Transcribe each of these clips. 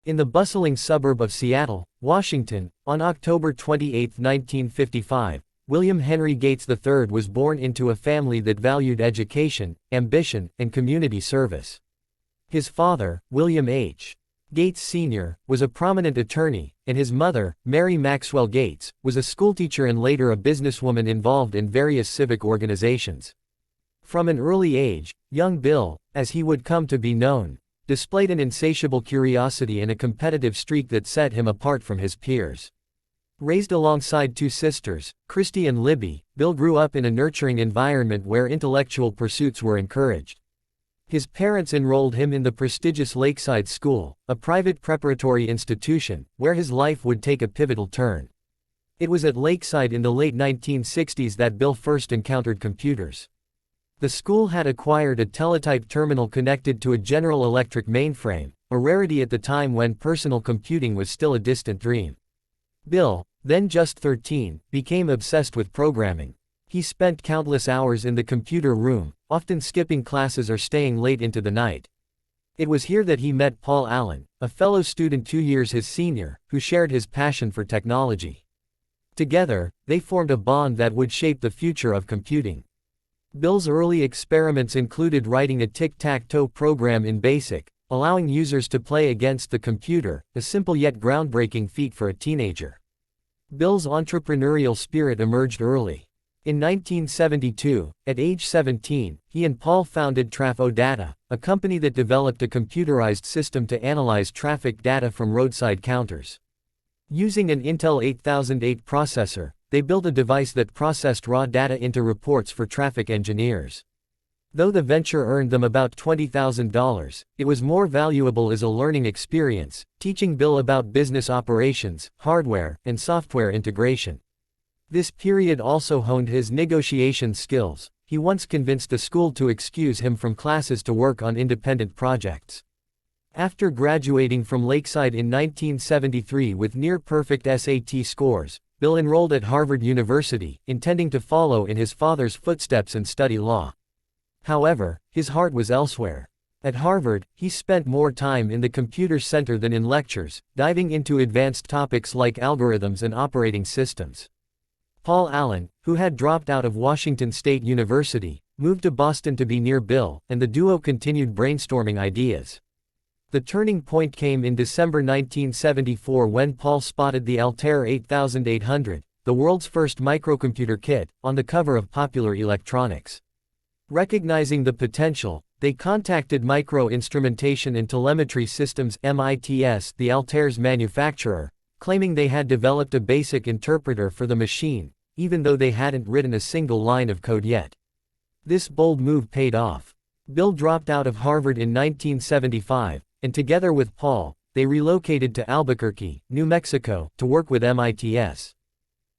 In the bustling suburb of Seattle, Washington, on October 28, 1955, William Henry Gates III was born into a family that valued education, ambition, and community service. His father, William H. Gates Sr., was a prominent attorney, and his mother, Mary Maxwell Gates, was a schoolteacher and later a businesswoman involved in various civic organizations. From an early age, young Bill, as he would come to be known, displayed an insatiable curiosity and a competitive streak that set him apart from his peers. Raised alongside two sisters, Christy and Libby, Bill grew up in a nurturing environment where intellectual pursuits were encouraged. His parents enrolled him in the prestigious Lakeside School, a private preparatory institution, where his life would take a pivotal turn. It was at Lakeside in the late 1960s that Bill first encountered computers. The school had acquired a teletype terminal connected to a General Electric mainframe, a rarity at the time when personal computing was still a distant dream. Bill, then just 13, became obsessed with programming. He spent countless hours in the computer room, often skipping classes or staying late into the night. It was here that he met Paul Allen, a fellow student 2 years his senior, who shared his passion for technology. Together, they formed a bond that would shape the future of computing. Bill's early experiments included writing a tic-tac-toe program in BASIC, allowing users to play against the computer, a simple yet groundbreaking feat for a teenager. Bill's entrepreneurial spirit emerged early. In 1972, at age 17, he and Paul founded TrafO a company that developed a computerized system to analyze traffic data from roadside counters. Using an Intel 8008 processor, they built a device that processed raw data into reports for traffic engineers. Though the venture earned them about $20,000, it was more valuable as a learning experience, teaching Bill about business operations, hardware, and software integration. This period also honed his negotiation skills. He once convinced a school to excuse him from classes to work on independent projects. After graduating from Lakeside in 1973 with near-perfect SAT scores, Bill enrolled at Harvard University, intending to follow in his father's footsteps and study law. However, his heart was elsewhere. At Harvard, he spent more time in the computer center than in lectures, diving into advanced topics like algorithms and operating systems. Paul Allen, who had dropped out of Washington State University, moved to Boston to be near Bill, and the duo continued brainstorming ideas. The turning point came in December 1974 when Paul spotted the Altair 8800, the world's first microcomputer kit, on the cover of Popular Electronics. Recognizing the potential, they contacted Micro Instrumentation and Telemetry Systems (MITS), the Altair's manufacturer, claiming they had developed a basic interpreter for the machine, even though they hadn't written a single line of code yet. This bold move paid off. Bill dropped out of Harvard in 1975, and together with Paul, they relocated to Albuquerque, New Mexico, to work with MITS.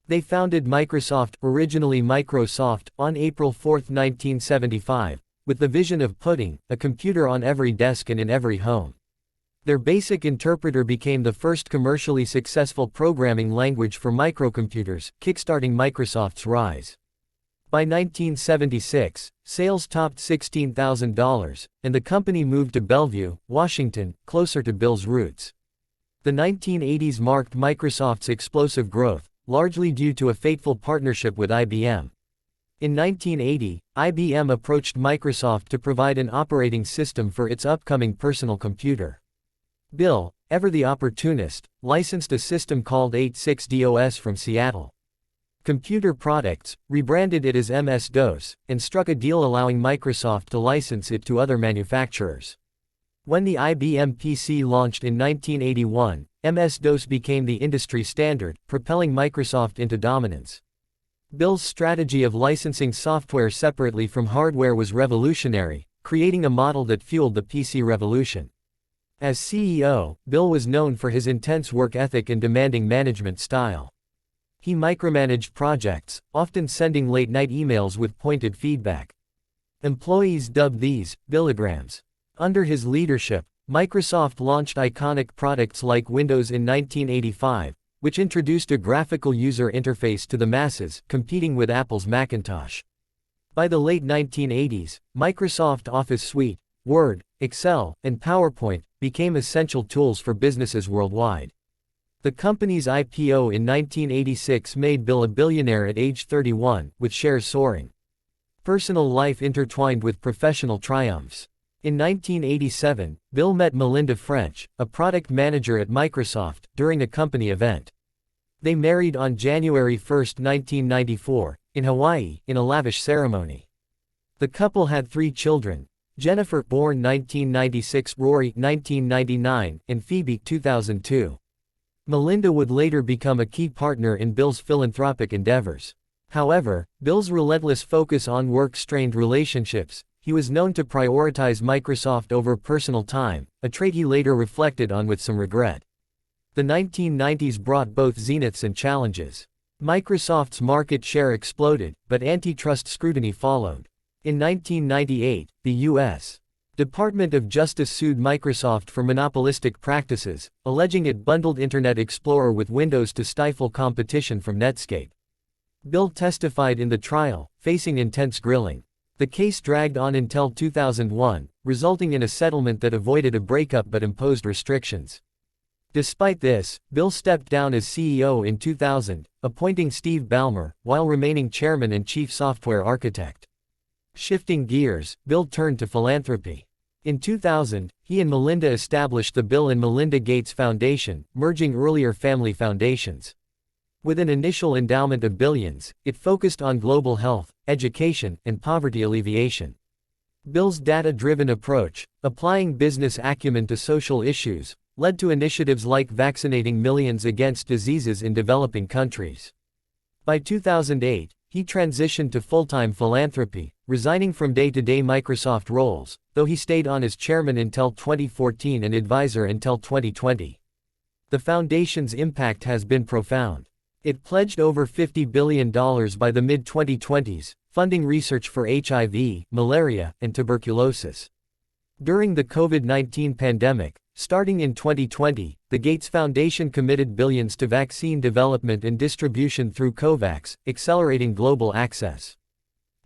They founded Microsoft, originally Microsoft, on April 4, 1975, with the vision of putting a computer on every desk and in every home. Their BASIC interpreter became the first commercially successful programming language for microcomputers, kickstarting Microsoft's rise. By 1976, sales topped $16,000, and the company moved to Bellevue, Washington, closer to Bill's roots. The 1980s marked Microsoft's explosive growth, largely due to a fateful partnership with IBM. In 1980, IBM approached Microsoft to provide an operating system for its upcoming personal computer. Bill, ever the opportunist, licensed a system called 86DOS from Seattle Computer Products, rebranded it as MS-DOS, and struck a deal allowing Microsoft to license it to other manufacturers. When the IBM PC launched in 1981, MS-DOS became the industry standard, propelling Microsoft into dominance. Bill's strategy of licensing software separately from hardware was revolutionary, creating a model that fueled the PC revolution. As CEO, Bill was known for his intense work ethic and demanding management style. He micromanaged projects, often sending late-night emails with pointed feedback. Employees dubbed these Billograms. Under his leadership, Microsoft launched iconic products like Windows in 1985, which introduced a graphical user interface to the masses, competing with Apple's Macintosh. By the late 1980s, Microsoft Office Suite, Word, Excel, and PowerPoint became essential tools for businesses worldwide. The company's IPO in 1986 made Bill a billionaire at age 31, with shares soaring. Personal life intertwined with professional triumphs. In 1987, Bill met Melinda French, a product manager at Microsoft, during a company event. They married on January 1, 1994, in Hawaii, in a lavish ceremony. The couple had 3 children: Jennifer, born 1996, Rory, 1999, and Phoebe, 2002. Melinda would later become a key partner in Bill's philanthropic endeavors. However, Bill's relentless focus on work strained relationships. He was known to prioritize Microsoft over personal time, a trait he later reflected on with some regret. The 1990s brought both zeniths and challenges. Microsoft's market share exploded, but antitrust scrutiny followed. In 1998, the U.S. Department of Justice sued Microsoft for monopolistic practices, alleging it bundled Internet Explorer with Windows to stifle competition from Netscape. Bill testified in the trial, facing intense grilling. The case dragged on until 2001, resulting in a settlement that avoided a breakup but imposed restrictions. Despite this, Bill stepped down as CEO in 2000, appointing Steve Ballmer, while remaining chairman and chief software architect. Shifting gears, Bill turned to philanthropy. In 2000, he and Melinda established the Bill and Melinda Gates Foundation, merging earlier family foundations. With an initial endowment of billions, it focused on global health, education, and poverty alleviation. Bill's data-driven approach, applying business acumen to social issues, led to initiatives like vaccinating millions against diseases in developing countries. By 2008, he transitioned to full-time philanthropy, resigning from day-to-day Microsoft roles, though he stayed on as chairman until 2014 and advisor until 2020. The foundation's impact has been profound. It pledged over $50 billion by the mid-2020s, funding research for HIV, malaria, and tuberculosis. During the COVID-19 pandemic, starting in 2020, the Gates Foundation committed billions to vaccine development and distribution through COVAX, accelerating global access.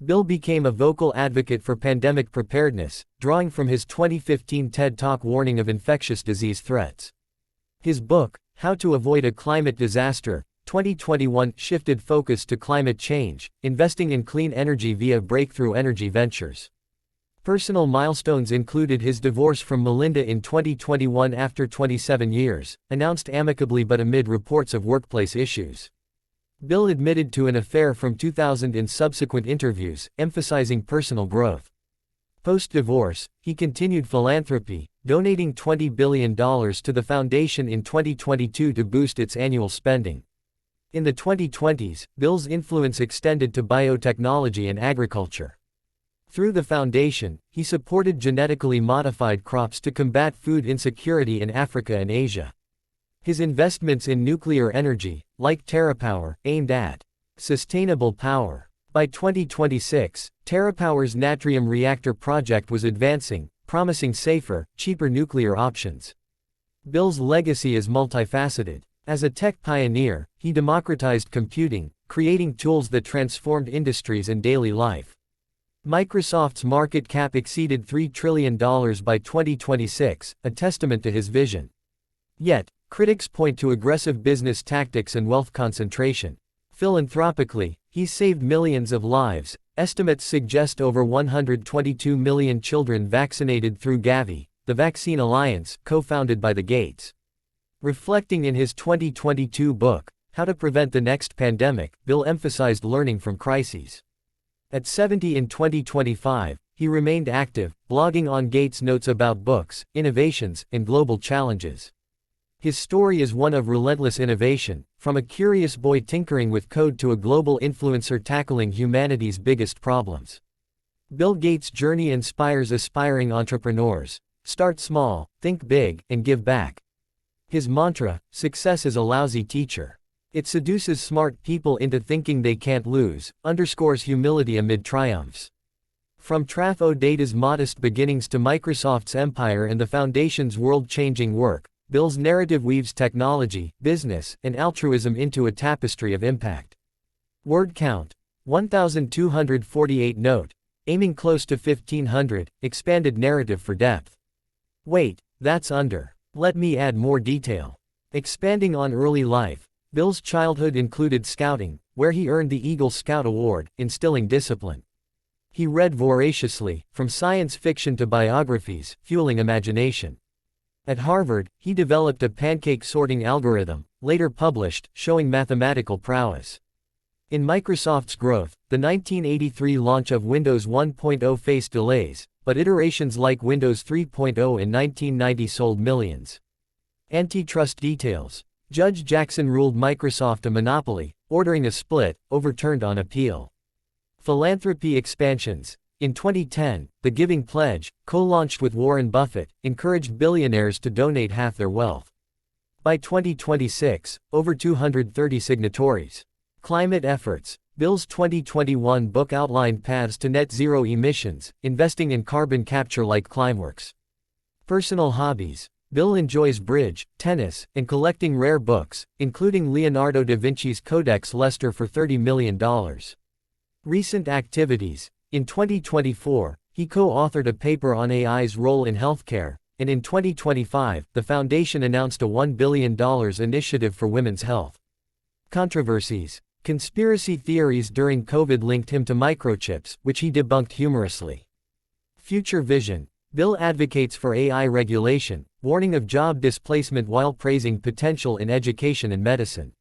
Bill became a vocal advocate for pandemic preparedness, drawing from his 2015 TED Talk warning of infectious disease threats. His book, How to Avoid a Climate Disaster, 2021, shifted focus to climate change, investing in clean energy via breakthrough energy ventures. Personal milestones included his divorce from Melinda in 2021 after 27 years, announced amicably but amid reports of workplace issues. Bill admitted to an affair from 2000 in subsequent interviews, emphasizing personal growth. Post-divorce, he continued philanthropy, donating $20 billion to the foundation in 2022 to boost its annual spending. In the 2020s, Bill's influence extended to biotechnology and agriculture. Through the foundation, he supported genetically modified crops to combat food insecurity in Africa and Asia. His investments in nuclear energy, like TerraPower, aimed at sustainable power. By 2026, TerraPower's Natrium reactor project was advancing, promising safer, cheaper nuclear options. Bill's legacy is multifaceted. As a tech pioneer, he democratized computing, creating tools that transformed industries and daily life. Microsoft's market cap exceeded $3 trillion by 2026, a testament to his vision. Yet, critics point to aggressive business tactics and wealth concentration. Philanthropically, he's saved millions of lives. Estimates suggest over 122 million children vaccinated through Gavi, the Vaccine Alliance, co-founded by the Gates. Reflecting in his 2022 book, How to Prevent the Next Pandemic, Bill emphasized learning from crises. At 70 in 2025, he remained active, blogging on Gates Notes about books, innovations, and global challenges. His story is one of relentless innovation, from a curious boy tinkering with code to a global influencer tackling humanity's biggest problems. Bill Gates' journey inspires aspiring entrepreneurs. Start small, think big, and give back. His mantra, success is a lousy teacher. It seduces smart people into thinking they can't lose, underscores humility amid triumphs. From Traf-O-Data's modest beginnings to Microsoft's empire and the Foundation's world-changing work, Bill's narrative weaves technology, business, and altruism into a tapestry of impact. Word count: 1,248. Note: aiming close to 1500, expanded narrative for depth. Wait, that's under. Let me add more detail. Expanding on early life, Bill's childhood included scouting, where he earned the Eagle Scout Award, instilling discipline. He read voraciously, from science fiction to biographies, fueling imagination. At Harvard, he developed a pancake sorting algorithm, later published, showing mathematical prowess. In Microsoft's growth, the 1983 launch of Windows 1.0 faced delays, but iterations like Windows 3.0 in 1990 sold millions. Antitrust details. Judge Jackson ruled Microsoft a monopoly, ordering a split, overturned on appeal. Philanthropy expansions. In 2010, The Giving Pledge, co-launched with Warren Buffett, encouraged billionaires to donate half their wealth. By 2026, over 230 signatories. Climate efforts. Bill's 2021 book outlined paths to net zero emissions, investing in carbon capture like Climeworks. Personal hobbies. Bill enjoys bridge, tennis, and collecting rare books, including Leonardo da Vinci's Codex Leicester for $30 million. Recent activities. In 2024, he co-authored a paper on AI's role in healthcare, and in 2025, the foundation announced a $1 billion initiative for women's health. Controversies. Conspiracy theories during COVID linked him to microchips, which he debunked humorously. Future vision. Bill advocates for AI regulation, warning of job displacement while praising potential in education and medicine.